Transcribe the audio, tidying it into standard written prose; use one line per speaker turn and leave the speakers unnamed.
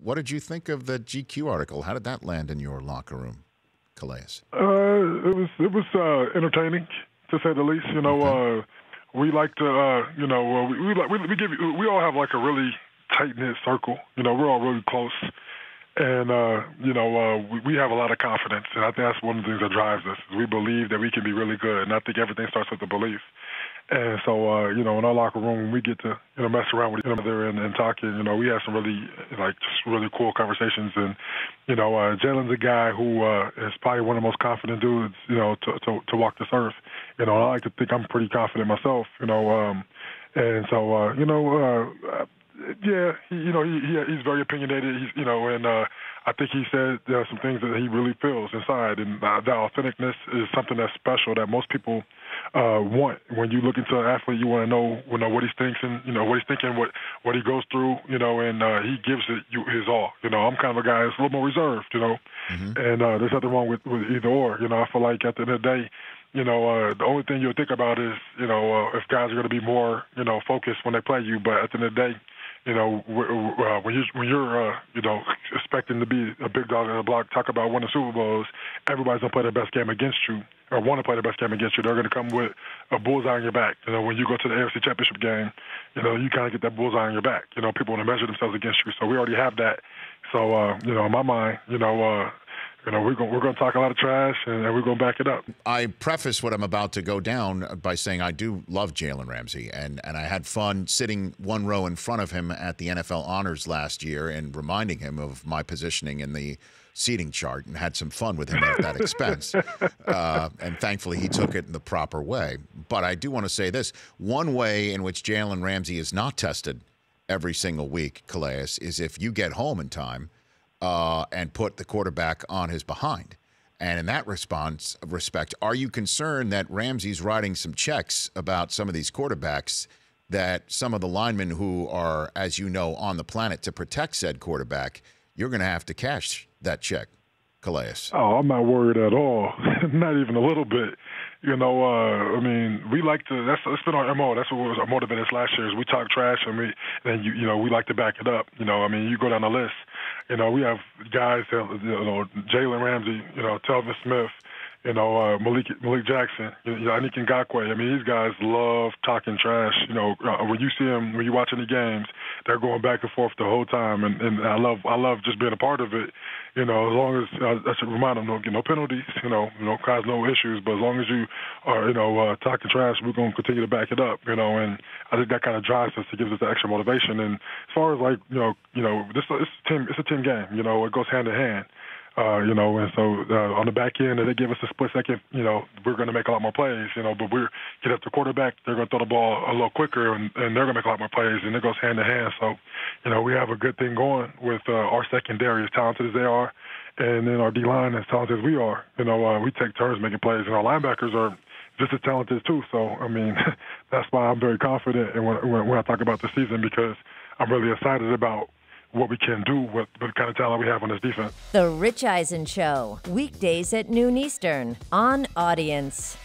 what did you think of the GQ article? How did that land in your locker room, Calais?
It was entertaining, to say the least.
Okay.
We like to, we all have like a really tight knit circle. We're all really close, and we have a lot of confidence, and I think that's one of the things that drives us. Is we believe that we can be really good, and I think everything starts with the belief. And so, in our locker room, when we get to, mess around with each other and talking, we have some really, just really cool conversations. And, Jalen's a guy who is probably one of the most confident dudes, to walk this earth. I like to think I'm pretty confident myself, and so, yeah, he's very opinionated. And I think he said there are some things that he really feels inside, and that authenticness is something that's special that most people want. When you look into an athlete, you want to know, what he thinks and what he's thinking, what he goes through, and he gives it his all. I'm kind of a guy that's a little more reserved, and there's nothing wrong with either or. I feel like at the end of the day, the only thing you'll think about is, if guys are going to be more, focused when they play you. But at the end of the day, when you're expecting to be a big dog in the block, talk about winning Super Bowls, everybody's going to play their best game against you or want to play their best game against you. They're going to come with a bullseye on your back. When you go to the AFC Championship game, you kind of get that bullseye on your back. People want to measure themselves against you. So we already have that. So, in my mind, we're going to talk a lot of trash, and we're going to back it up.
I preface what I'm about to go down by saying I do love Jalen Ramsey, and I had fun sitting one row in front of him at the NFL Honors last year and reminding him of my positioning in the seating chart, and had some fun with him at that expense. And thankfully, he took it in the proper way. But I do want to say this. One way in which Jalen Ramsey is not tested every single week, Calais, is if you get home in time and put the quarterback on his behind. And in that respect, are you concerned that Ramsey's writing some checks about some of these quarterbacks, that some of the linemen who are, as you know, on the planet to protect said quarterback, you're going to have to cash that check, Calais?
Oh, I'm not worried at all. Not even a little bit. We like to. That's been our MO. That's what was our motivators last year. Is we talk trash and we like to back it up. You go down the list. We have guys, Jalen Ramsey, Telvin Smith, Malik Jackson, Yannick Ngakoue. These guys love talking trash. When you see them, when you watch any games, they're going back and forth the whole time, and I love just being a part of it. As long as I should remind them, no penalties, cause no issues. But as long as you are, talking trash, we're going to continue to back it up. And I think that kind of drives us, to give us the extra motivation. And as far as it's a team game. It goes hand in hand. And so on the back end, they give us a split second, we're going to make a lot more plays, but we're get up to quarterback, they're going to throw the ball a little quicker, and they're going to make a lot more plays, and it goes hand in hand. So, we have a good thing going with our secondary, as talented as they are, and then our D-line, as talented as we are. We take turns making plays, and our linebackers are just as talented too. So, that's why I'm very confident and when I talk about the season, because I'm really excited about what we can do with the kind of talent we have on this defense.
The Rich Eisen Show, weekdays at noon Eastern on Audience.